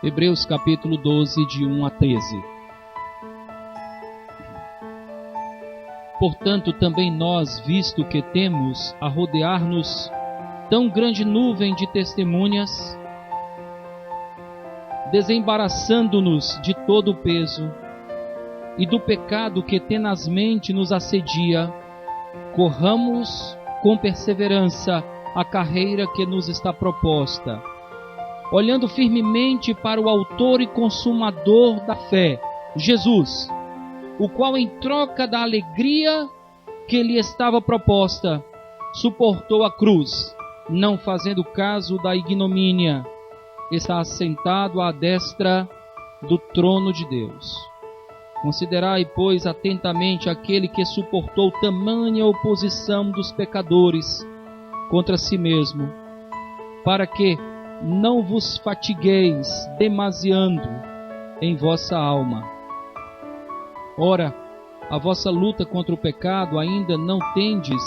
Hebreus capítulo 12, de 1 a 13. Portanto, também nós, visto que temos a rodear-nos tão grande nuvem de testemunhas, desembaraçando-nos de todo o peso e do pecado que tenazmente nos assedia, corramos com perseverança a carreira que nos está proposta, olhando firmemente para o autor e consumador da fé, Jesus, o qual, em troca da alegria que lhe estava proposta, suportou a cruz, não fazendo caso da ignomínia, está assentado à destra do trono de Deus. Considerai, pois, atentamente aquele que suportou tamanha oposição dos pecadores contra si mesmo, para que não vos fatigueis demasiando em vossa alma. Ora, a vossa luta contra o pecado ainda não tendes,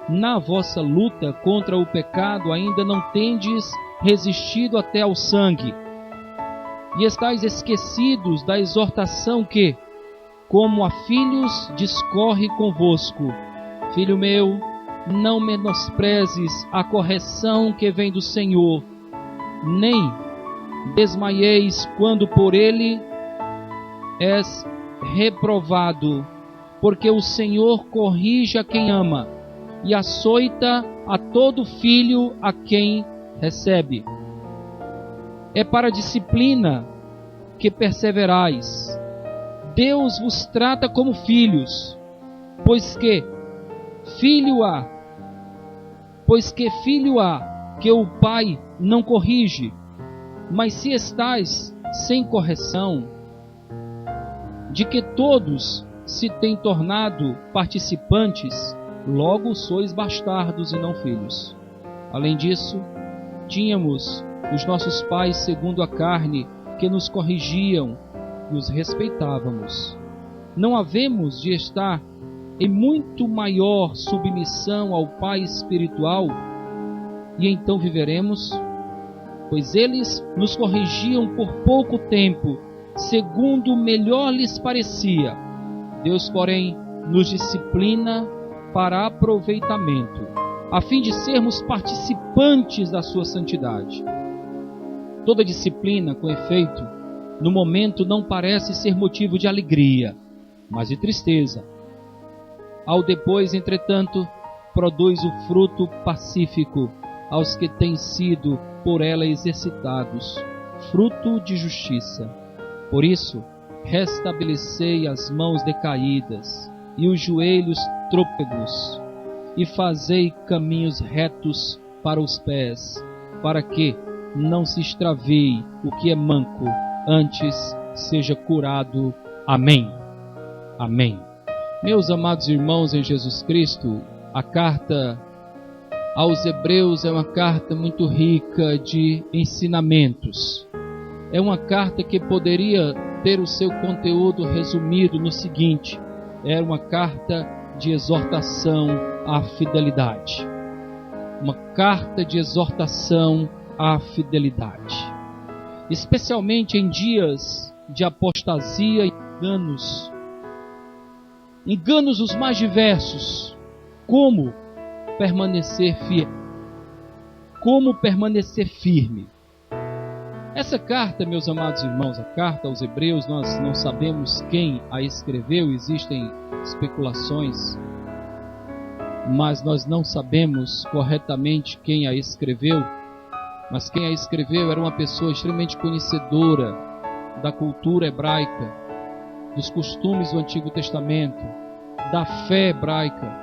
na vossa luta contra o pecado ainda não tendes resistido até ao sangue, e estáis esquecidos da exortação que, como a filhos, discorre convosco. Filho meu, não menosprezes a correção que vem do Senhor, nem desmaieis quando por ele és reprovado, porque o Senhor corrige a quem ama e açoita a todo filho a quem recebe. É para a disciplina que perseverais. Deus vos trata como filhos, pois que filho há que o Pai não corrige. Mas se estais sem correção, de que todos se têm tornado participantes, logo sois bastardos e não filhos. Além disso, tínhamos os nossos pais segundo a carne, que nos corrigiam e os respeitávamos. Não havemos de estar em muito maior submissão ao Pai espiritual, e então viveremos? Pois eles nos corrigiam por pouco tempo, segundo melhor lhes parecia. Deus, porém, nos disciplina para aproveitamento, a fim de sermos participantes da sua santidade. Toda disciplina, com efeito, no momento não parece ser motivo de alegria, mas de tristeza. Ao depois, entretanto, produz o fruto pacífico aos que têm sido por ela exercitados, fruto de justiça. Por isso, restabelecei as mãos decaídas e os joelhos trôpegos, e fazei caminhos retos para os pés, para que não se extravie o que é manco, antes seja curado. Amém. Amém. Meus amados irmãos em Jesus Cristo, a carta aos Hebreus é uma carta muito rica de ensinamentos. É uma carta que poderia ter o seu conteúdo resumido no seguinte: é uma carta de exortação à fidelidade. Uma carta de exortação à fidelidade. Especialmente em dias de apostasia e enganos os mais diversos. Como permanecer fiel? Como permanecer firme? Essa carta, meus amados irmãos, a carta aos Hebreus, nós não sabemos quem a escreveu, existem especulações, mas nós não sabemos corretamente quem a escreveu. Mas quem a escreveu era uma pessoa extremamente conhecedora da cultura hebraica, dos costumes do Antigo Testamento, da fé hebraica.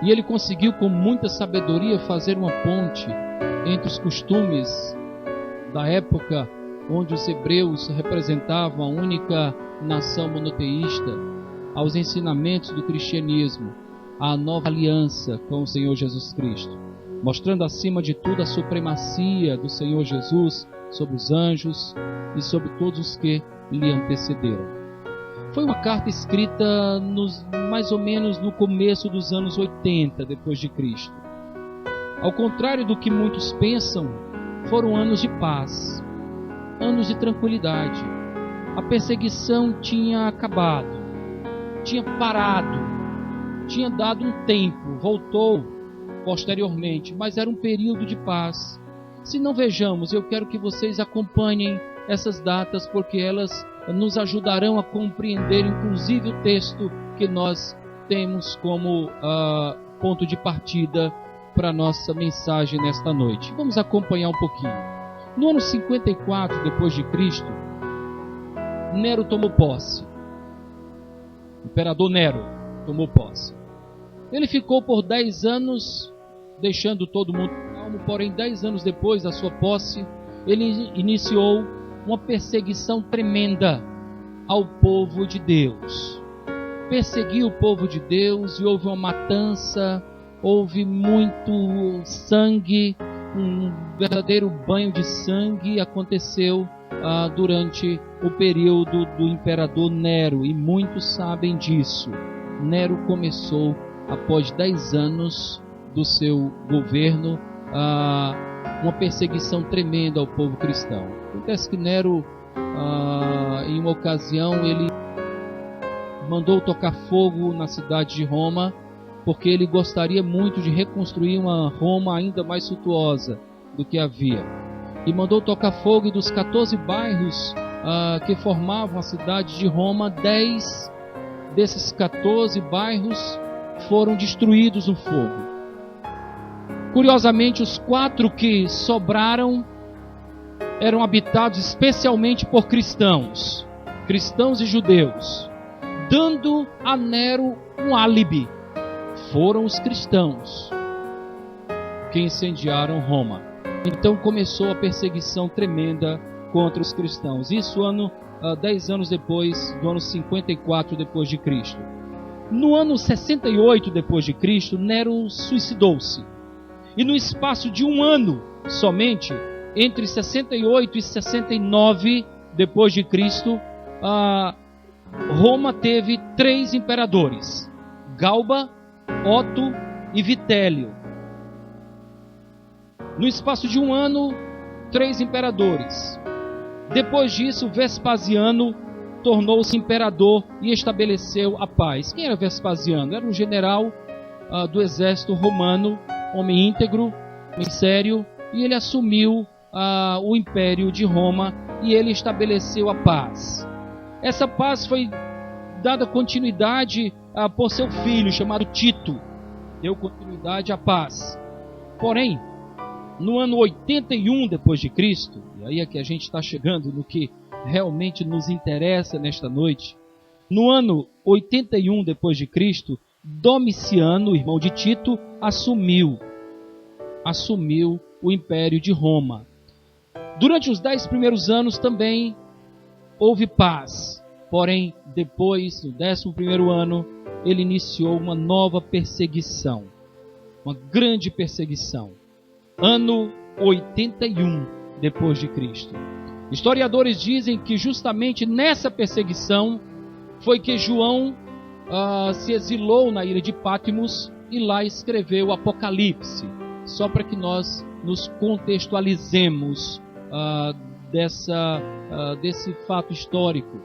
E ele conseguiu, com muita sabedoria, fazer uma ponte entre os costumes da época onde os hebreus representavam a única nação monoteísta, aos ensinamentos do cristianismo, à nova aliança com o Senhor Jesus Cristo, mostrando acima de tudo a supremacia do Senhor Jesus sobre os anjos e sobre todos os que lhe antecederam. Foi uma carta escrita mais ou menos no começo dos anos 80 depois de Cristo. Ao contrário do que muitos pensam, foram anos de paz, anos de tranquilidade. A perseguição tinha acabado, tinha parado, tinha dado um tempo, voltou posteriormente, mas era um período de paz. Se não vejamos, eu quero que vocês acompanhem essas datas, porque elas nos ajudarão a compreender, inclusive, o texto que nós temos como ponto de partida para a nossa mensagem nesta noite. Vamos acompanhar um pouquinho. No ano 54 depois de Cristo, Nero tomou posse. O imperador Nero tomou posse. Ele ficou por 10 anos, deixando todo mundo calmo, porém 10 anos depois da sua posse, ele iniciou uma perseguição tremenda ao povo de Deus. Perseguiu o povo de Deus e houve uma matança, houve muito sangue, um verdadeiro banho de sangue aconteceu durante o período do imperador Nero, e muitos sabem disso. Nero começou, após 10 anos do seu governo, uma perseguição tremenda ao povo cristão. Acontece que Nero, em uma ocasião, ele mandou tocar fogo na cidade de Roma, porque ele gostaria muito de reconstruir uma Roma ainda mais suntuosa do que havia. E mandou tocar fogo, e dos 14 bairros que formavam a cidade de Roma, 10 desses 14 bairros foram destruídos no fogo. Curiosamente, os 4 que sobraram eram habitados especialmente por cristãos e judeus, dando a Nero um álibi. Foram os cristãos que incendiaram Roma. Então começou a perseguição tremenda contra os cristãos. Isso 10 anos depois do ano 54 depois de Cristo. No ano 68 depois de Cristo, Nero suicidou-se. E no espaço de um ano somente, entre 68 e 69 depois de Cristo, Roma teve 3 imperadores: Galba, Otto e Vitélio. No espaço de um ano, 3 imperadores. Depois disso, Vespasiano tornou-se imperador e estabeleceu a paz. Quem era Vespasiano? Era um general do exército romano, homem íntegro, homem sério, e ele assumiu o império de Roma e ele estabeleceu a paz. Essa paz foi dada continuidade por seu filho, chamado Tito. Deu continuidade à paz. Porém, no ano 81 depois de Cristo, e aí é que a gente está chegando no que realmente nos interessa nesta noite. No ano 81 depois de Cristo, Domiciano, irmão de Tito, assumiu o império de Roma. Durante os 10 primeiros anos também houve paz. Porém, depois, no 11º ano, ele iniciou uma nova perseguição. Uma grande perseguição. Ano 81 depois de Cristo. Historiadores dizem que justamente nessa perseguição foi que João se exilou na ilha de Patmos e lá escreveu o Apocalipse. Só para que nós nos contextualizemos desse fato histórico.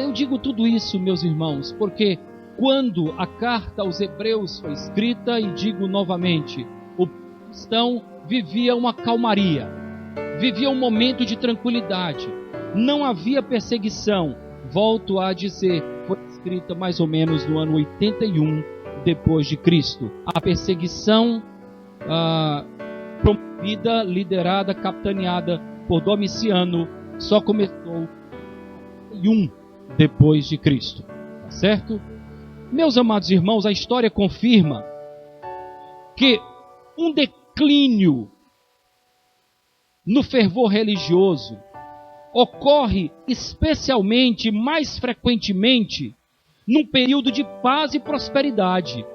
Eu digo tudo isso, meus irmãos, porque quando a carta aos Hebreus foi escrita, e digo novamente, o cristão vivia uma calmaria, vivia um momento de tranquilidade, não havia perseguição. Volto a dizer, foi escrita mais ou menos no ano 81 depois de Cristo. A perseguição promovida, liderada, capitaneada por Domiciano, só começou em 1 depois de Cristo. Tá certo? Meus amados irmãos, a história confirma que um declínio no fervor religioso ocorre especialmente, mais frequentemente, num período de paz e prosperidade,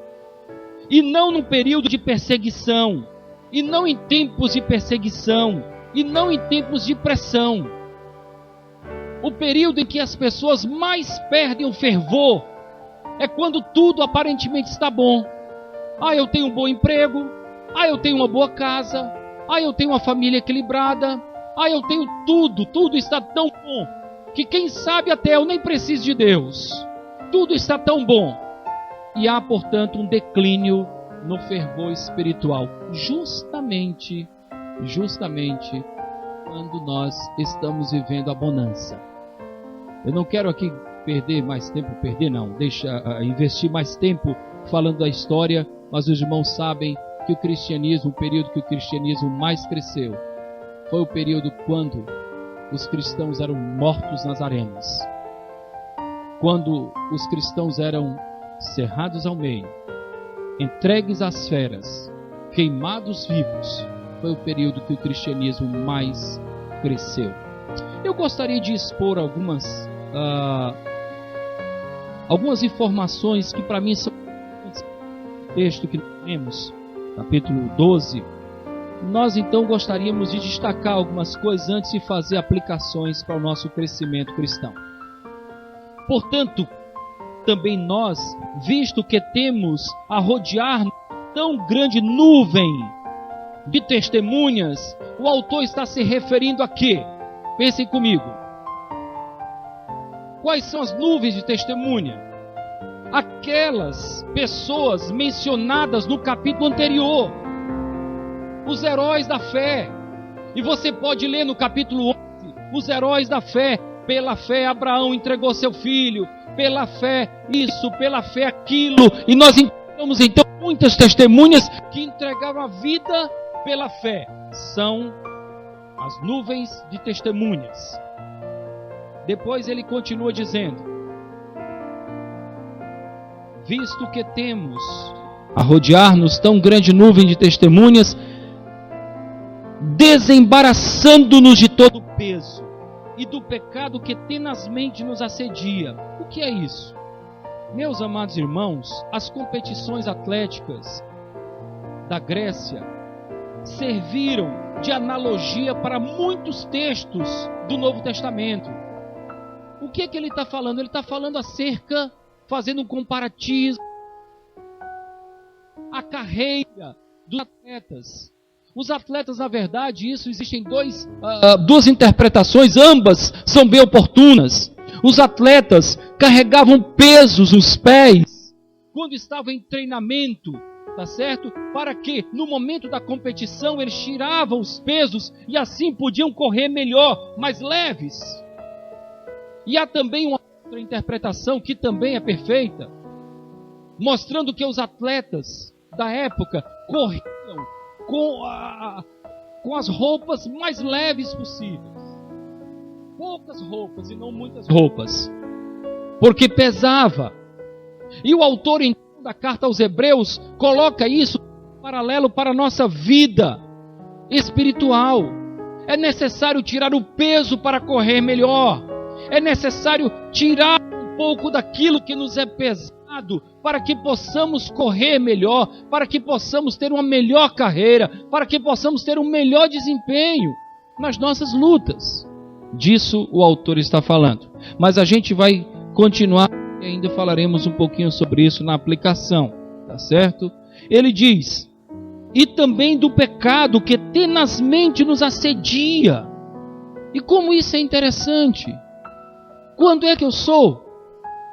e não num período de perseguição, e não em tempos de perseguição, e não em tempos de pressão. O período em que as pessoas mais perdem o fervor é quando tudo aparentemente está bom. Eu tenho um bom emprego, eu tenho uma boa casa, eu tenho uma família equilibrada. Eu tenho tudo, tudo está tão bom, que quem sabe até eu nem preciso de Deus. Tudo está tão bom. E há, portanto, um declínio no fervor espiritual. Justamente quando nós estamos vivendo a bonança. Eu não quero aqui perder mais tempo, investir mais tempo falando da história, mas os irmãos sabem que o cristianismo, o período que o cristianismo mais cresceu, foi o período quando os cristãos eram mortos nas arenas. Quando os cristãos eram cerrados ao meio, entregues às feras, queimados vivos, foi o período que o cristianismo mais cresceu. Eu gostaria de expor algumas informações que para mim são o texto que nós temos, capítulo 12. Nós então gostaríamos de destacar algumas coisas antes de fazer aplicações para o nosso crescimento cristão. Portanto, também nós, visto que temos a rodear tão grande nuvem de testemunhas, o autor está se referindo a quê? Pensem comigo. Quais são as nuvens de testemunha? Aquelas pessoas mencionadas no capítulo anterior, os heróis da fé. E você pode ler no capítulo 11, os heróis da fé. Pela fé Abraão entregou seu filho, pela fé isso, pela fé aquilo. E nós encontramos então muitas testemunhas que entregaram a vida pela fé. São as nuvens de testemunhas. Depois ele continua dizendo: visto que temos a rodear-nos tão grande nuvem de testemunhas, desembaraçando-nos de todo o peso e do pecado que tenazmente nos assedia. O que é isso? Meus amados irmãos, as competições atléticas da Grécia serviram de analogia para muitos textos do Novo Testamento. O que é que ele está falando? Ele está falando acerca, fazendo um comparativo, a carreira dos atletas. Os atletas, na verdade, existem duas interpretações, ambas são bem oportunas. Os atletas carregavam pesos nos pés quando estavam em treinamento, tá certo? Para que no momento da competição eles tiravam os pesos e assim podiam correr melhor, mais leves. E há também uma outra interpretação que também é perfeita, mostrando que os atletas da época corriam com as roupas mais leves possíveis. Poucas roupas e não muitas roupas, porque pesava. E o autor então, da carta aos Hebreus coloca isso em paralelo para a nossa vida espiritual. É necessário tirar o peso para correr melhor. É necessário tirar um pouco daquilo que nos é pesado, para que possamos correr melhor, para que possamos ter uma melhor carreira, para que possamos ter um melhor desempenho nas nossas lutas. Disso o autor está falando. Mas a gente vai continuar e ainda falaremos um pouquinho sobre isso na aplicação, tá certo? Ele diz: e também do pecado que tenazmente nos assedia. E como isso é interessante. Quando é que eu sou?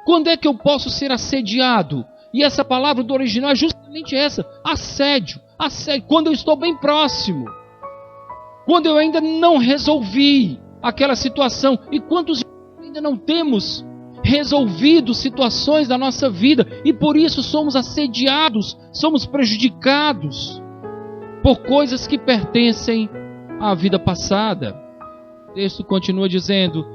Quando é que eu posso ser assediado? E essa palavra do original é justamente essa: assédio. Assédio. Quando eu estou bem próximo. Quando eu ainda não resolvi aquela situação. E quantos ainda não temos resolvido situações da nossa vida e por isso somos assediados, somos prejudicados por coisas que pertencem à vida passada. O texto continua dizendo: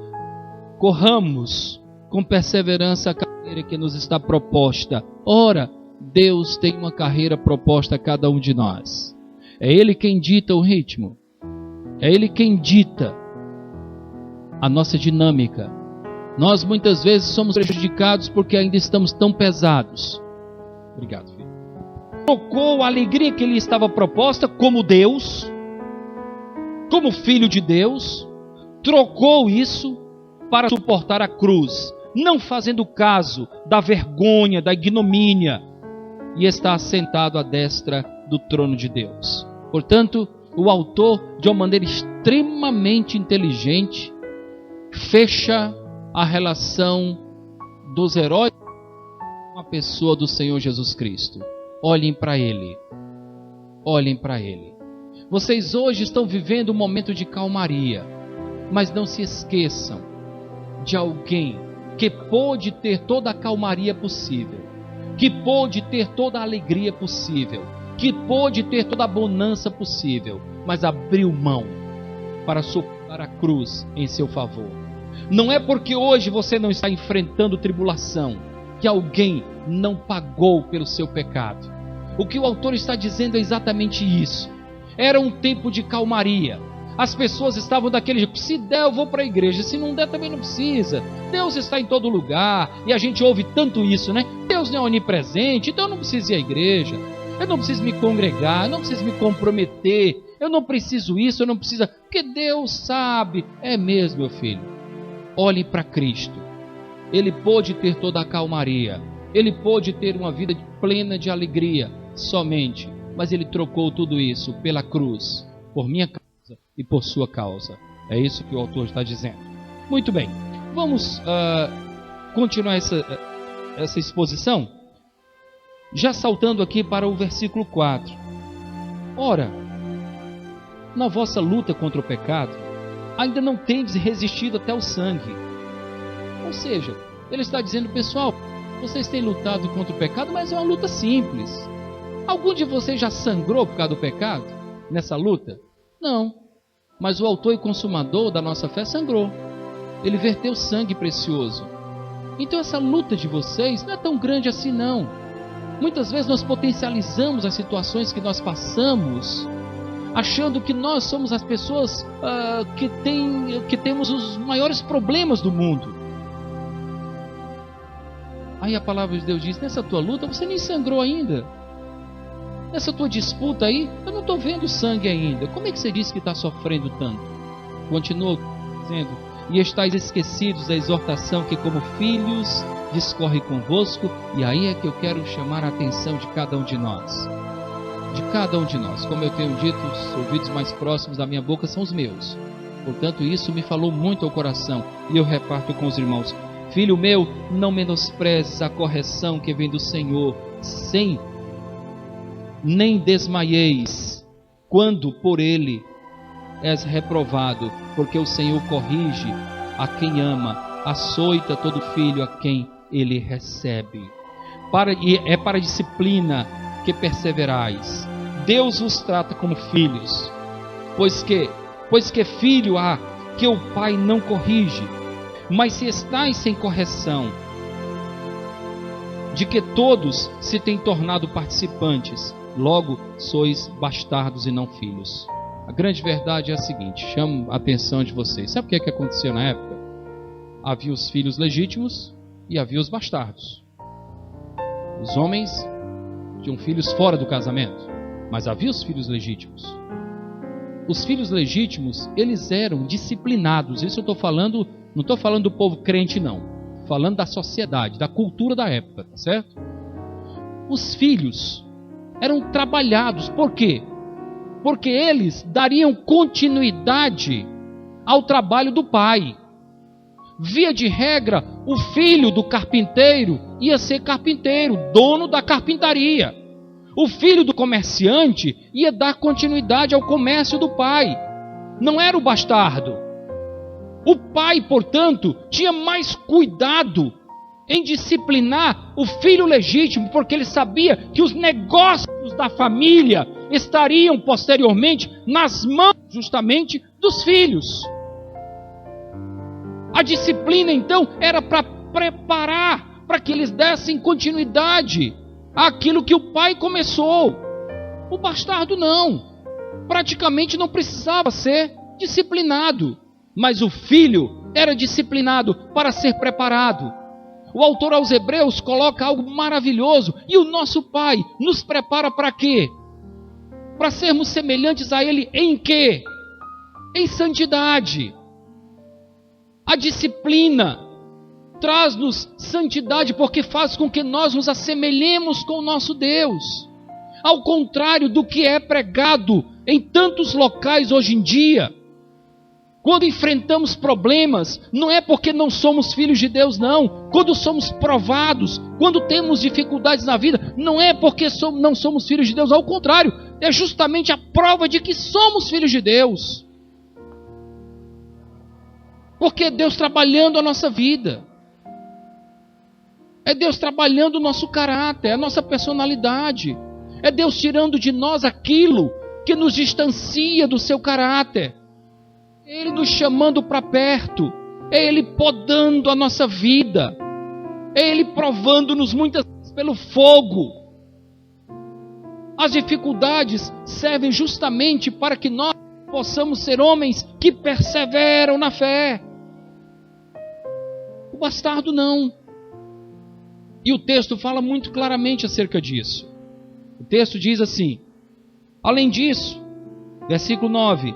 corramos com perseverança a carreira que nos está proposta. Ora, Deus tem uma carreira proposta a cada um de nós. É Ele quem dita o ritmo. É Ele quem dita a nossa dinâmica. Nós muitas vezes somos prejudicados porque ainda estamos tão pesados. Obrigado, filho. Trocou a alegria que lhe estava proposta como Deus, como Filho de Deus, trocou isso para suportar a cruz, não fazendo caso da vergonha, da ignomínia, e está assentado à destra do trono de Deus. Portanto, o autor, de uma maneira extremamente inteligente, fecha a relação dos heróis com a pessoa do Senhor Jesus Cristo. Olhem para Ele. Olhem para Ele. Vocês hoje estão vivendo um momento de calmaria, mas não se esqueçam de alguém que pôde ter toda a calmaria possível, que pôde ter toda a alegria possível, que pôde ter toda a bonança possível, mas abriu mão para suportar a cruz em seu favor. Não é porque hoje você não está enfrentando tribulação que alguém não pagou pelo seu pecado. O que o autor está dizendo é exatamente isso. Era um tempo de calmaria. As pessoas estavam daquele jeito: se der eu vou para a igreja, se não der também não precisa. Deus está em todo lugar. E a gente ouve tanto isso, né? Deus não é onipresente, então eu não preciso ir à igreja, eu não preciso me congregar, eu não preciso me comprometer, eu não preciso isso, eu não preciso... Porque Deus sabe. É mesmo, meu filho. Olhe para Cristo. Ele pôde ter toda a calmaria, ele pôde ter uma vida plena de alegria somente, mas ele trocou tudo isso pela cruz, por minha causa e por sua causa. É isso que o autor está dizendo. Muito bem, vamos continuar essa exposição, já saltando aqui para o versículo 4. Ora, na vossa luta contra o pecado, ainda não tendes resistido até o sangue. Ou seja, ele está dizendo: pessoal, vocês têm lutado contra o pecado, mas é uma luta simples. Algum de vocês já sangrou por causa do pecado nessa luta? Não. Mas o autor e consumador da nossa fé sangrou. Ele verteu sangue precioso. Então essa luta de vocês não é tão grande assim não. Muitas vezes nós potencializamos as situações que nós passamos, achando que nós somos as pessoas que temos os maiores problemas do mundo. Aí a palavra de Deus diz: nessa tua luta você nem sangrou ainda. Nessa tua disputa aí, eu não estou vendo sangue ainda. Como é que você diz que está sofrendo tanto? Continua dizendo: e estáis esquecidos da exortação que como filhos discorre convosco. E aí é que eu quero chamar a atenção de cada um de nós. De cada um de nós. Como eu tenho dito, os ouvidos mais próximos da minha boca são os meus. Portanto, isso me falou muito ao coração, e eu reparto com os irmãos. Filho meu, não menosprezes a correção que vem do Senhor, nem desmaieis, quando por Ele és reprovado, porque o Senhor corrige a quem ama, açoita todo filho a quem Ele recebe. É para a disciplina que perseverais. Deus vos trata como filhos, pois que filho há que o pai não corrige. Mas se estáis sem correção, de que todos se têm tornado participantes, logo sois bastardos e não filhos. A grande verdade é a seguinte, chamo a atenção de vocês. Sabe o que aconteceu na época? Havia os filhos legítimos e havia os bastardos. Os homens tinham filhos fora do casamento, mas havia os filhos legítimos. Os filhos legítimos, eles eram disciplinados. Isso eu estou falando, não estou falando do povo crente não, falando da sociedade, da cultura da época, tá certo? Os filhos eram trabalhados. Por quê? Porque eles dariam continuidade ao trabalho do pai. Via de regra, o filho do carpinteiro ia ser carpinteiro, dono da carpintaria. O filho do comerciante ia dar continuidade ao comércio do pai. Não era o bastardo. O pai, portanto, tinha mais cuidado em disciplinar o filho legítimo, porque ele sabia que os negócios da família estariam posteriormente nas mãos justamente dos filhos. A disciplina então era para preparar, para que eles dessem continuidade àquilo que o pai começou. O bastardo não, praticamente não precisava ser disciplinado, mas o filho era disciplinado para ser preparado. O autor aos Hebreus coloca algo maravilhoso. E o nosso Pai nos prepara para quê? Para sermos semelhantes a Ele em quê? Em santidade. A disciplina traz-nos santidade porque faz com que nós nos assemelhemos com o nosso Deus. Ao contrário do que é pregado em tantos locais hoje em dia. Quando enfrentamos problemas, não é porque não somos filhos de Deus, não. Quando somos provados, quando temos dificuldades na vida, não é porque não somos filhos de Deus, ao contrário, é justamente a prova de que somos filhos de Deus. Porque é Deus trabalhando a nossa vida. É Deus trabalhando o nosso caráter, a nossa personalidade. É Deus tirando de nós aquilo que nos distancia do seu caráter. É Ele nos chamando para perto. É Ele podando a nossa vida. É Ele provando-nos muitas vezes pelo fogo. As dificuldades servem justamente para que nós possamos ser homens que perseveram na fé. O bastardo não. E o texto fala muito claramente acerca disso. O texto diz assim: além disso, versículo 9: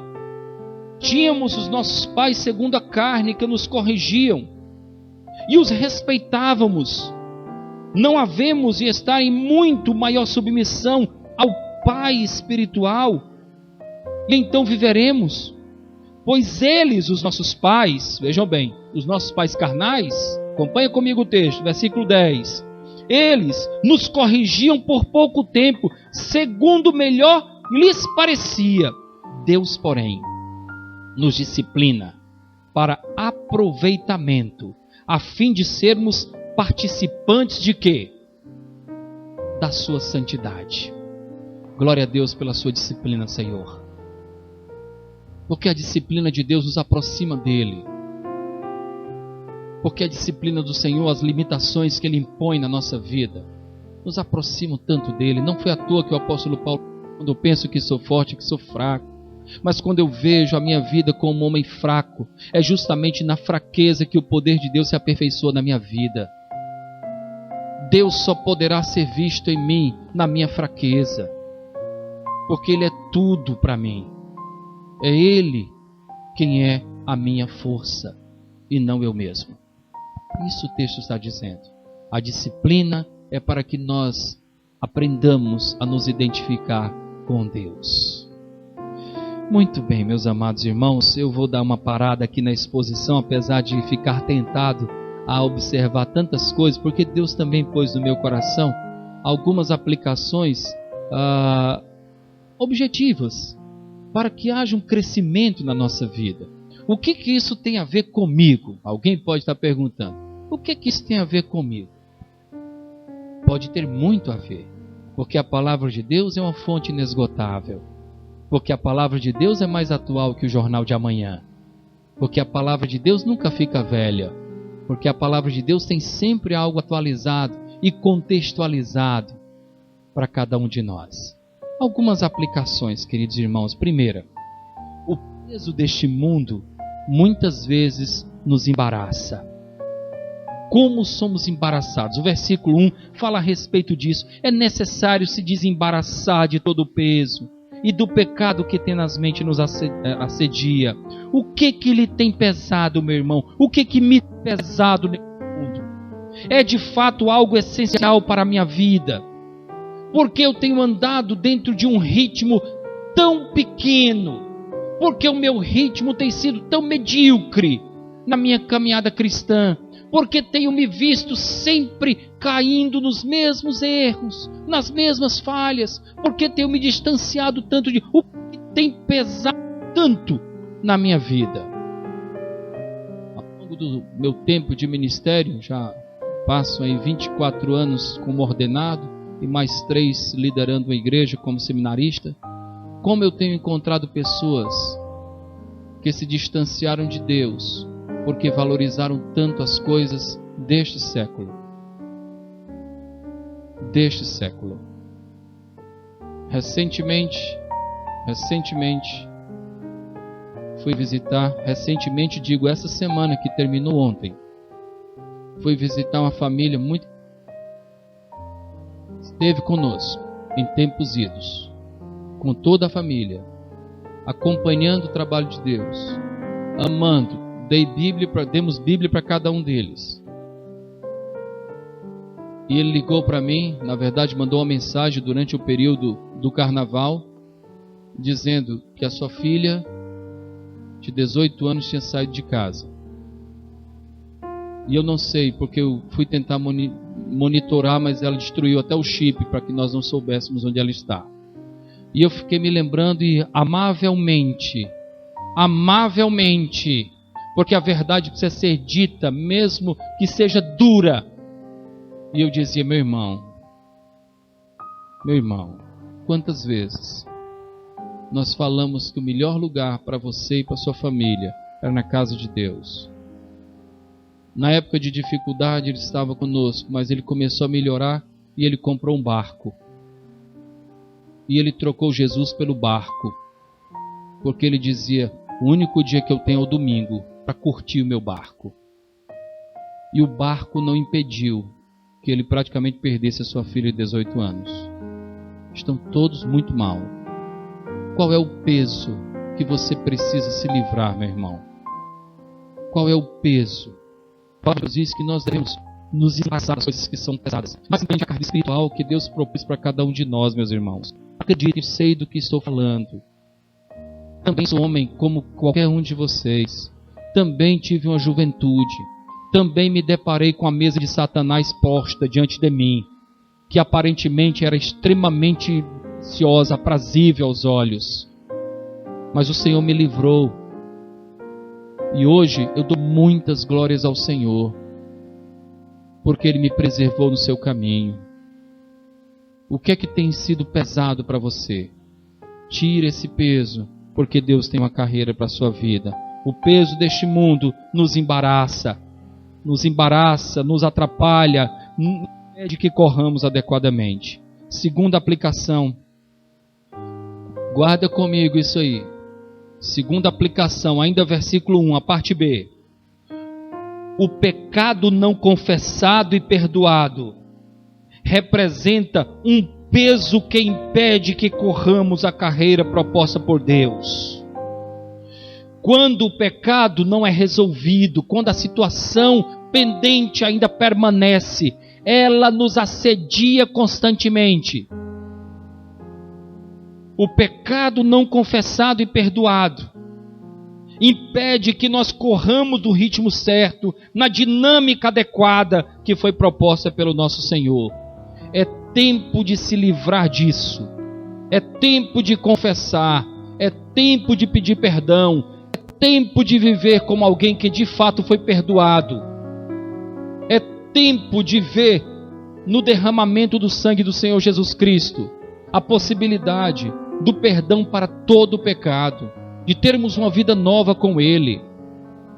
tínhamos os nossos pais segundo a carne que nos corrigiam, e os respeitávamos. Não havemos de estar em muito maior submissão ao Pai espiritual, e então viveremos. Pois eles, os nossos pais, vejam bem, os nossos pais carnais, acompanha comigo o texto, versículo 10. Eles nos corrigiam por pouco tempo, segundo melhor lhes parecia. Deus, porém, nos disciplina para aproveitamento, a fim de sermos participantes de quê? Da sua santidade. Glória a Deus pela sua disciplina, Senhor. Porque a disciplina de Deus nos aproxima dele. Porque a disciplina do Senhor, as limitações que Ele impõe na nossa vida, nos aproximam tanto dele. Não foi à toa que o apóstolo Paulo, quando eu penso que sou forte, que sou fraco, mas quando eu vejo a minha vida como um homem fraco, é justamente na fraqueza que o poder de Deus se aperfeiçoa na minha vida. Deus só poderá ser visto em mim na minha fraqueza, porque Ele é tudo para mim. É Ele quem é a minha força e não eu mesmo. Isso o texto está dizendo. A disciplina é para que nós aprendamos a nos identificar com Deus. Muito bem, meus amados irmãos, eu vou dar uma parada aqui na exposição, apesar de ficar tentado a observar tantas coisas, porque Deus também pôs no meu coração algumas aplicações objetivas, para que haja um crescimento na nossa vida. O que isso tem a ver comigo? Alguém pode estar perguntando. O que isso tem a ver comigo? Pode ter muito a ver, porque a palavra de Deus é uma fonte inesgotável, porque a palavra de Deus é mais atual que o jornal de amanhã, porque a palavra de Deus nunca fica velha, porque a palavra de Deus tem sempre algo atualizado e contextualizado para cada um de nós. Algumas aplicações, queridos irmãos. Primeira, o peso deste mundo muitas vezes nos embaraça. Como somos embaraçados? O versículo 1 fala a respeito disso. É necessário se desembaraçar de todo o peso e do pecado que tenazmente nos assedia. O que lhe tem pesado, meu irmão? O que me tem pesado nesse mundo? É de fato algo essencial para a minha vida, porque eu tenho andado dentro de um ritmo tão pequeno, porque o meu ritmo tem sido tão medíocre na minha caminhada cristã, porque tenho me visto sempre caindo nos mesmos erros, nas mesmas falhas, porque tenho me distanciado tanto de o que tem pesado tanto na minha vida. Ao longo do meu tempo de ministério, já passo aí 24 anos como ordenado, e mais 3 liderando a igreja como seminarista. Como eu tenho encontrado pessoas que se distanciaram de Deus porque valorizaram tanto as coisas deste século. Recentemente fui visitar, digo essa semana que terminou ontem, fui visitar uma família muito esteve conosco em tempos idos, com toda a família, acompanhando o trabalho de Deus, amando, demos Bíblia para cada um deles. E ele ligou para mim, na verdade mandou uma mensagem durante o período do carnaval, dizendo que a sua filha de 18 anos tinha saído de casa. E eu não sei, porque eu fui tentar monitorar, mas ela destruiu até o chip para que nós não soubéssemos onde ela está. E eu fiquei me lembrando e amavelmente, porque a verdade precisa ser dita, mesmo que seja dura. E eu dizia, meu irmão, quantas vezes nós falamos que o melhor lugar para você e para sua família era na casa de Deus. Na época de dificuldade ele estava conosco, mas ele começou a melhorar e ele comprou um barco. E ele trocou Jesus pelo barco, porque ele dizia, o único dia que eu tenho é o domingo para curtir o meu barco. E o barco não impediu que ele praticamente perdesse a sua filha de 18 anos. Estão todos muito mal. Qual é o peso que você precisa se livrar, meu irmão? Qual é o peso? Paulo diz que nós devemos nos esforçar das coisas que são pesadas, mas simplesmente a carga espiritual que Deus propôs para cada um de nós, meus irmãos. Acredite, sei do que estou falando. Também sou homem como qualquer um de vocês. Também tive uma juventude. Também me deparei com a mesa de Satanás posta diante de mim, que aparentemente era extremamente deliciosa, aprazível aos olhos. Mas o Senhor me livrou. E hoje eu dou muitas glórias ao Senhor, porque Ele me preservou no seu caminho. O que é que tem sido pesado para você? Tire esse peso, porque Deus tem uma carreira para a sua vida. O peso deste mundo nos embaraça, nos atrapalha, não impede que corramos adequadamente. Segunda aplicação. Guarda comigo isso aí. Segunda aplicação, ainda versículo 1, a parte B. O pecado não confessado e perdoado representa um peso que impede que corramos a carreira proposta por Deus. Quando o pecado não é resolvido, quando a situação pendente ainda permanece, ela nos assedia constantemente. O pecado não confessado e perdoado impede que nós corramos do ritmo certo, na dinâmica adequada que foi proposta pelo nosso Senhor. É tempo de se livrar disso. É tempo de confessar. É tempo de pedir perdão. É tempo de viver como alguém que de fato foi perdoado. É tempo de ver no derramamento do sangue do Senhor Jesus Cristo a possibilidade do perdão para todo o pecado, de termos uma vida nova com Ele.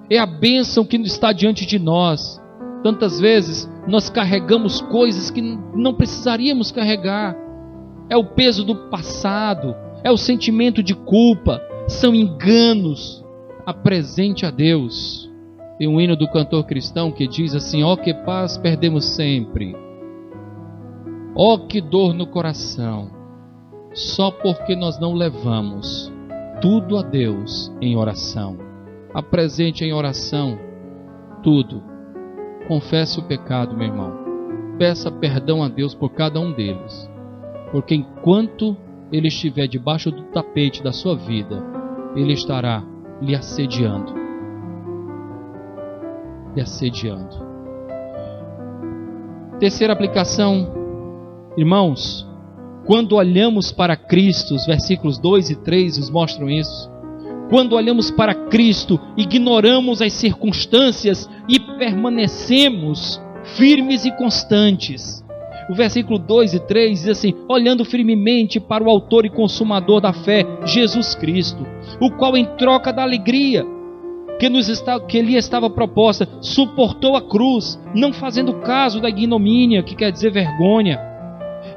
É a bênção que está diante de nós. Tantas vezes nós carregamos coisas que não precisaríamos carregar. É o peso do passado, é o sentimento de culpa, são enganos. Apresente a Deus. Tem um hino do cantor cristão que diz assim: ó que paz perdemos sempre, ó que dor no coração, só porque nós não levamos tudo a Deus em oração. Apresente em oração tudo. Confesse o pecado, meu irmão. Peça perdão a Deus por cada um deles. Porque enquanto ele estiver debaixo do tapete da sua vida, ele estará lhe assediando. Lhe assediando. Terceira aplicação, irmãos, quando olhamos para Cristo, os versículos 2 e 3 nos mostram isso. Quando olhamos para Cristo, ignoramos as circunstâncias e permanecemos firmes e constantes. O versículo 2 e 3 diz assim: olhando firmemente para o autor e consumador da fé, Jesus Cristo, o qual em troca da alegria que lhe estava proposta, suportou a cruz, não fazendo caso da ignomínia, que quer dizer vergonha,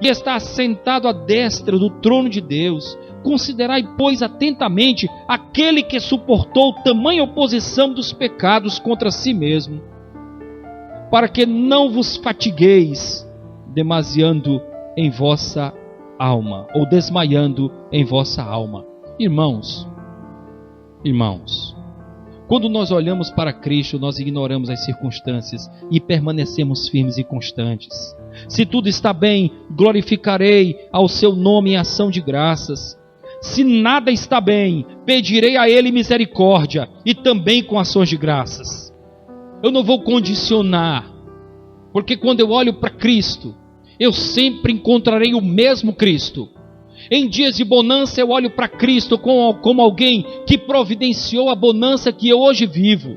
e está assentado à destra do trono de Deus. Considerai, pois, atentamente aquele que suportou tamanha oposição dos pecados contra si mesmo, para que não vos fatigueis demasiando em vossa alma, ou desmaiando em vossa alma. Irmãos, quando nós olhamos para Cristo, nós ignoramos as circunstâncias e permanecemos firmes e constantes. Se tudo está bem, glorificarei ao seu nome em ação de graças. Se nada está bem, pedirei a Ele misericórdia e também com ações de graças. Eu não vou condicionar, porque quando eu olho para Cristo, eu sempre encontrarei o mesmo Cristo. Em dias de bonança eu olho para Cristo como alguém que providenciou a bonança que eu hoje vivo.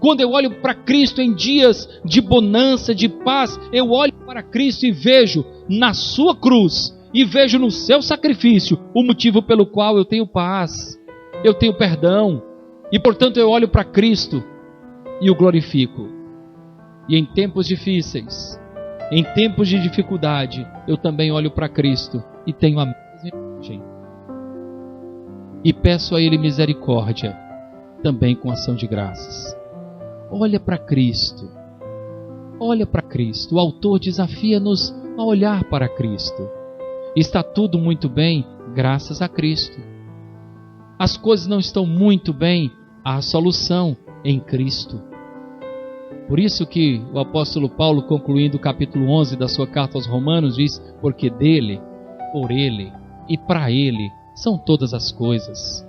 Quando eu olho para Cristo em dias de bonança, de paz, eu olho para Cristo e vejo na sua cruz, e vejo no seu sacrifício o motivo pelo qual eu tenho paz, eu tenho perdão, e portanto eu olho para Cristo e o glorifico. E em tempos difíceis, em tempos de dificuldade, eu também olho para Cristo e tenho a mesma imagem. E peço a Ele misericórdia, também com ação de graças. Olha para Cristo. Olha para Cristo. O autor desafia-nos a olhar para Cristo. Está tudo muito bem, graças a Cristo. As coisas não estão muito bem, há a solução em Cristo. Por isso que o apóstolo Paulo, concluindo o capítulo 11 da sua carta aos Romanos, diz: porque dele, por ele e para ele são todas as coisas.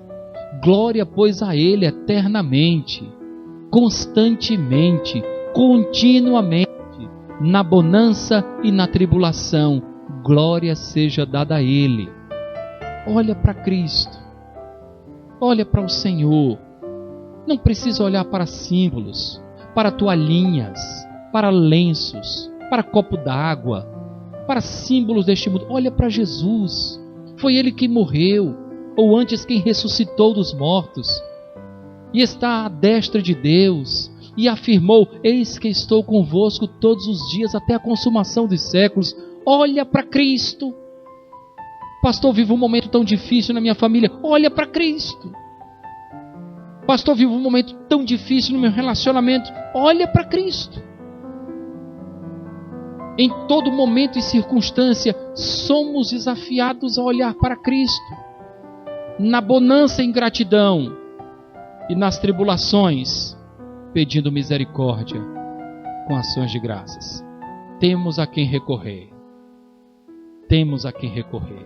Glória, pois, a ele eternamente, constantemente, continuamente, na bonança e na tribulação, glória seja dada a Ele. Olha para Cristo, olha para o Senhor. Não precisa olhar para símbolos, para toalhinhas, para lenços, para copo d'água, para símbolos deste mundo. Olha para Jesus. Foi Ele que morreu, ou antes quem ressuscitou dos mortos, e está à destra de Deus, e afirmou: eis que estou convosco todos os dias até a consumação dos séculos. Olha para Cristo. Pastor, vivo um momento tão difícil na minha família. Olha para Cristo. Pastor, vivo um momento tão difícil no meu relacionamento. Olha para Cristo. Em todo momento e circunstância, somos desafiados a olhar para Cristo. Na bonança em gratidão, e nas tribulações, pedindo misericórdia, com ações de graças. Temos a quem recorrer. Temos a quem recorrer.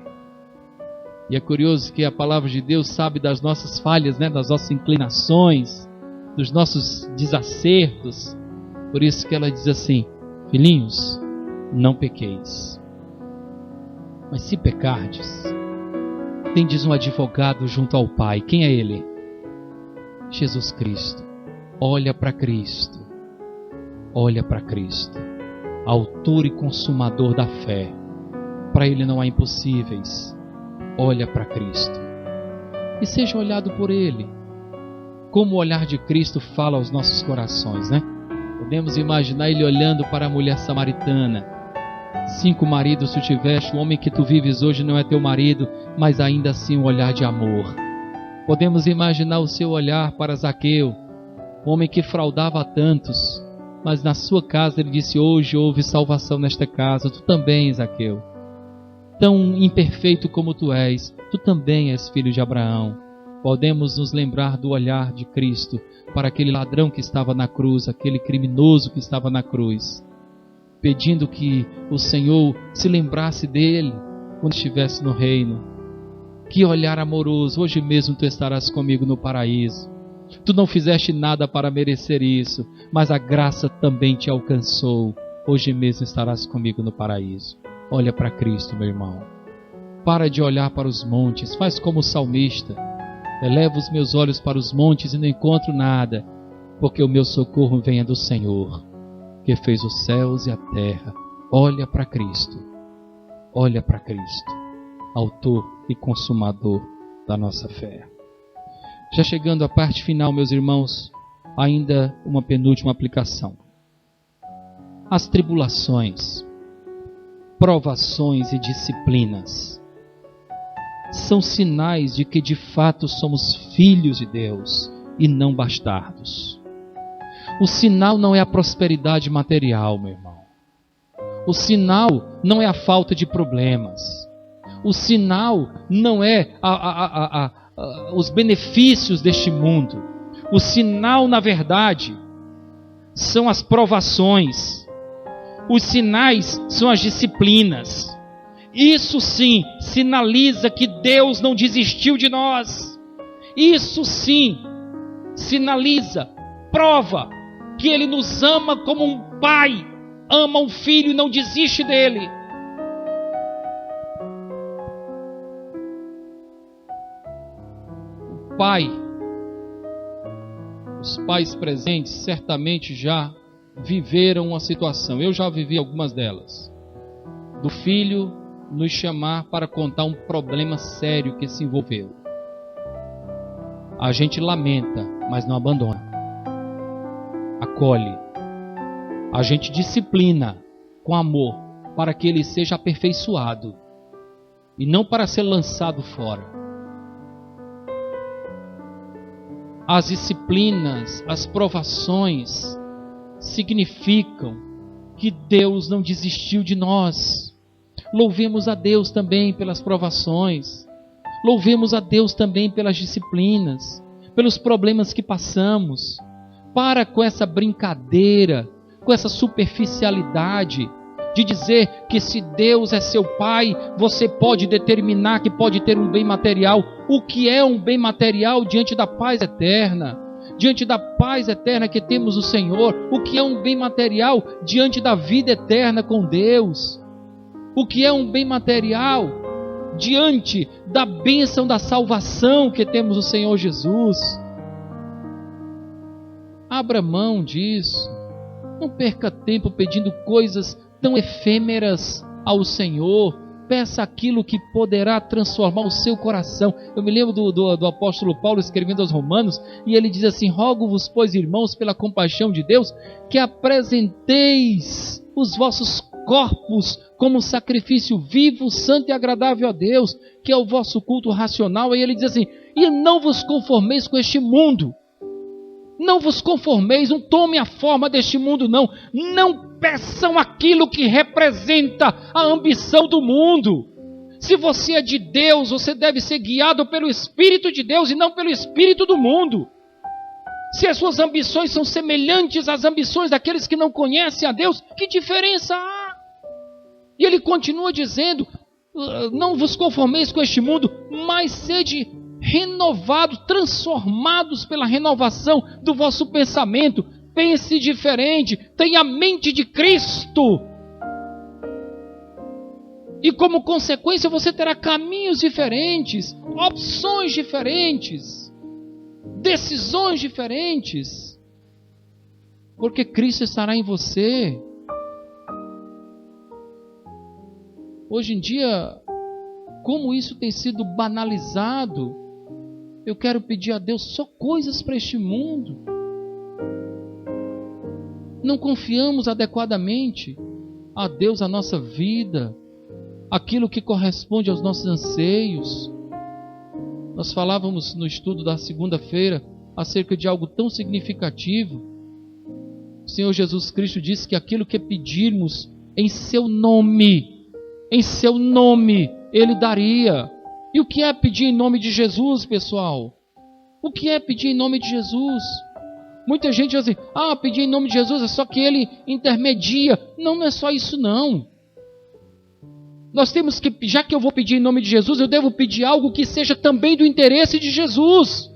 E é curioso que a palavra de Deus sabe das nossas falhas, das nossas inclinações, dos nossos desacertos. Por isso que ela diz assim: filhinhos, não pequeis. Mas se pecardes, tendes um advogado junto ao Pai. Quem é Ele? Jesus Cristo. Olha para Cristo. Olha para Cristo, autor e consumador da fé. Para Ele não há impossíveis. Olha para Cristo e seja olhado por Ele. Como o olhar de Cristo fala aos nossos corações, Podemos imaginar Ele olhando para a mulher samaritana. 5 maridos tu tiveste, o homem que tu vives hoje não é teu marido, mas ainda assim um olhar de amor. Podemos imaginar o seu olhar para Zaqueu, o homem que fraudava a tantos, mas na sua casa ele disse: hoje houve salvação nesta casa. Tu também, Zaqueu, tão imperfeito como tu és, tu também és filho de Abraão. Podemos nos lembrar do olhar de Cristo para aquele ladrão que estava na cruz, aquele criminoso que estava na cruz, pedindo que o Senhor se lembrasse dele quando estivesse no reino. Que olhar amoroso! Hoje mesmo tu estarás comigo no paraíso. Tu não fizeste nada para merecer isso, mas a graça também te alcançou. Hoje mesmo estarás comigo no paraíso. Olha para Cristo, meu irmão. Para de olhar para os montes, faz como o salmista. Elevo os meus olhos para os montes e não encontro nada, porque o meu socorro vem do Senhor, que fez os céus e a terra. Olha para Cristo. Olha para Cristo, autor e consumador da nossa fé. Já chegando à parte final, meus irmãos, ainda uma penúltima aplicação. As tribulações, provações e disciplinas são sinais de que de fato somos filhos de Deus e não bastardos. O sinal não é a prosperidade material, meu irmão. O sinal não é a falta de problemas. O sinal não é os benefícios deste mundo. O sinal, na verdade, são as provações. Os sinais são as disciplinas. Isso sim sinaliza que Deus não desistiu de nós. Isso sim sinaliza, prova que Ele nos ama como um pai ama um filho e não desiste dele. O pai, os pais presentes certamente já viveram uma situação, eu já vivi algumas delas, do filho nos chamar para contar um problema sério que se envolveu. A gente lamenta, mas não abandona. Acolhe. A gente disciplina com amor para que ele seja aperfeiçoado e não para ser lançado fora. As disciplinas, as provações significam que Deus não desistiu de nós. Louvemos a Deus também pelas provações. Louvemos a Deus também pelas disciplinas, pelos problemas que passamos. Para com essa brincadeira, com essa superficialidade de dizer que se Deus é seu pai, você pode determinar que pode ter um bem material. O que é um bem material diante da paz eterna? Diante da paz eterna que temos no Senhor. O que é um bem material diante da vida eterna com Deus? O que é um bem material diante da bênção da salvação que temos no Senhor Jesus? Abra mão disso. Não perca tempo pedindo coisas tão efêmeras ao Senhor. Peça aquilo que poderá transformar o seu coração. Eu me lembro do apóstolo Paulo escrevendo aos Romanos, e ele diz assim: rogo-vos, pois, irmãos, pela compaixão de Deus, que apresenteis os vossos corpos como sacrifício vivo, santo e agradável a Deus, que é o vosso culto racional. Aí ele diz assim: e não vos conformeis com este mundo. Não vos conformeis, não tome a forma deste mundo, não. Não peçam aquilo que representa a ambição do mundo. Se você é de Deus, você deve ser guiado pelo Espírito de Deus e não pelo Espírito do mundo. Se as suas ambições são semelhantes às ambições daqueles que não conhecem a Deus, que diferença há? E ele continua dizendo: não vos conformeis com este mundo, mas sede renovados, transformados pela renovação do vosso pensamento. Pense diferente, tenha a mente de Cristo. E como consequência você terá caminhos diferentes, opções diferentes, decisões diferentes, porque Cristo estará em você. Hoje em dia, como isso tem sido banalizado, eu quero pedir a Deus só coisas para este mundo. Não confiamos adequadamente a Deus a nossa vida, aquilo que corresponde aos nossos anseios. Nós falávamos no estudo da segunda-feira acerca de algo tão significativo. O Senhor Jesus Cristo disse que aquilo que pedirmos em seu nome, Ele daria. E o que é pedir em nome de Jesus, pessoal? O que é pedir em nome de Jesus? Muita gente diz assim: pedir em nome de Jesus é só que Ele intermedia. Não, não é só isso não. Nós temos que, já que eu vou pedir em nome de Jesus, eu devo pedir algo que seja também do interesse de Jesus.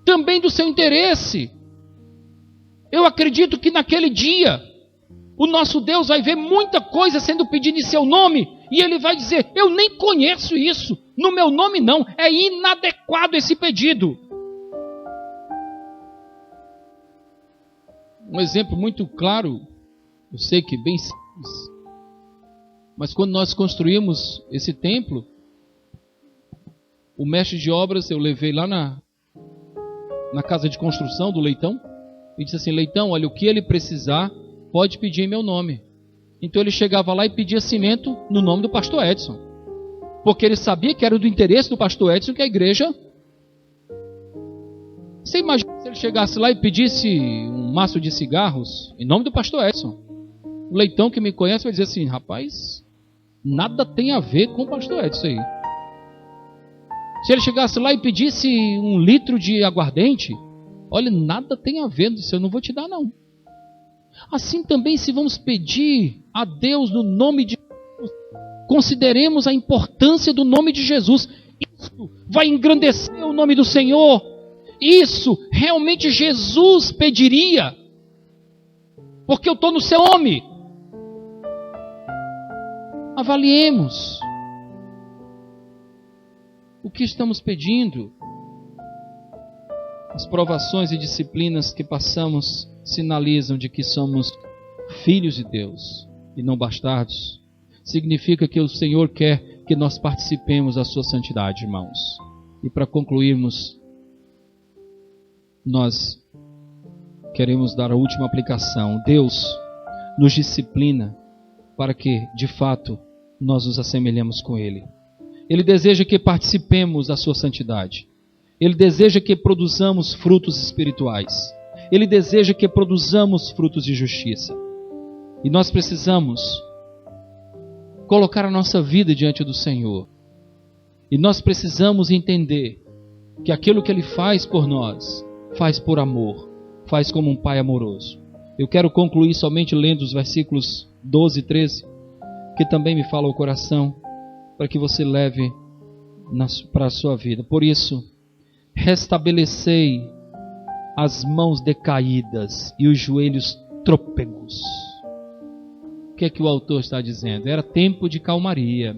Também do seu interesse. Eu acredito que naquele dia, o nosso Deus vai ver muita coisa sendo pedida em seu nome, e Ele vai dizer: eu nem conheço isso, no meu nome não, é inadequado esse pedido. Um exemplo muito claro, eu sei que bem simples, mas quando nós construímos esse templo, o mestre de obras, eu levei lá na casa de construção do Leitão, e disse assim: Leitão, olha, o que ele precisar, pode pedir em meu nome. Então ele chegava lá e pedia cimento no nome do pastor Edson, porque ele sabia que era do interesse do pastor Edson que a igreja... Você imagina se ele chegasse lá e pedisse um maço de cigarros em nome do pastor Edson? O Leitão que me conhece vai dizer assim: rapaz, nada tem a ver com o pastor Edson aí. Se ele chegasse lá e pedisse 1 litro de aguardente, olha, nada tem a ver, eu não vou te dar não. Assim também, se vamos pedir a Deus no nome de consideremos a importância do nome de Jesus. Isso vai engrandecer o nome do Senhor. Isso realmente Jesus pediria, porque eu estou no seu nome. Avaliemos o que estamos pedindo. As provações e disciplinas que passamos sinalizam de que somos filhos de Deus e não bastardos. Significa que o Senhor quer que nós participemos da sua santidade, irmãos. E para concluirmos, nós queremos dar a última aplicação. Deus nos disciplina para que, de fato, nós nos assemelhemos com Ele. Ele deseja que participemos da sua santidade. Ele deseja que produzamos frutos espirituais. Ele deseja que produzamos frutos de justiça. E nós precisamos colocar a nossa vida diante do Senhor. E nós precisamos entender que aquilo que Ele faz por nós, faz por amor, faz como um Pai amoroso. Eu quero concluir somente lendo os versículos 12 e 13, que também me falam ao coração, para que você leve para a sua vida. Por isso, restabelecei as mãos decaídas e os joelhos trôpegos. O que é que o autor está dizendo? Era tempo de calmaria.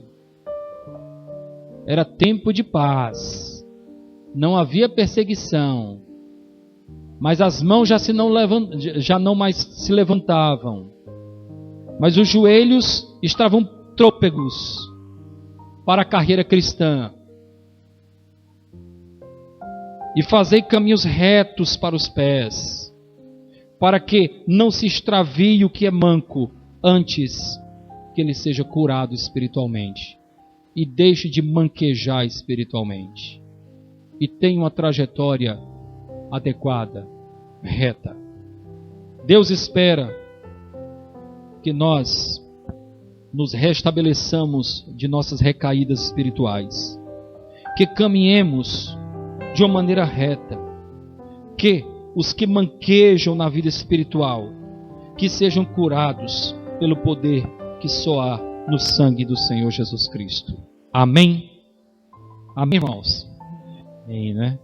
Era tempo de paz. Não havia perseguição. Mas as mãos já não mais se levantavam. Mas os joelhos estavam trôpegos para a carreira cristã. E fazei caminhos retos para os pés, para que não se extravie o que é manco, antes que ele seja curado espiritualmente, e deixe de manquejar espiritualmente, e tenha uma trajetória adequada, reta. Deus espera que nós nos restabeleçamos de nossas recaídas espirituais, que caminhemos de uma maneira reta, que os que manquejam na vida espiritual, que sejam curados pelo poder que só há no sangue do Senhor Jesus Cristo. Amém? Amém, irmãos? Amém, né?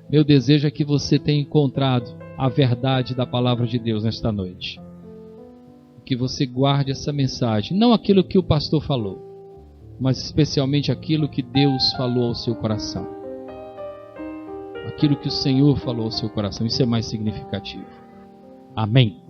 Meu desejo é que você tenha encontrado a verdade da palavra de Deus nesta noite. Que você guarde essa mensagem, não aquilo que o pastor falou, mas especialmente aquilo que Deus falou ao seu coração. Aquilo que o Senhor falou ao seu coração, isso é mais significativo. Amém.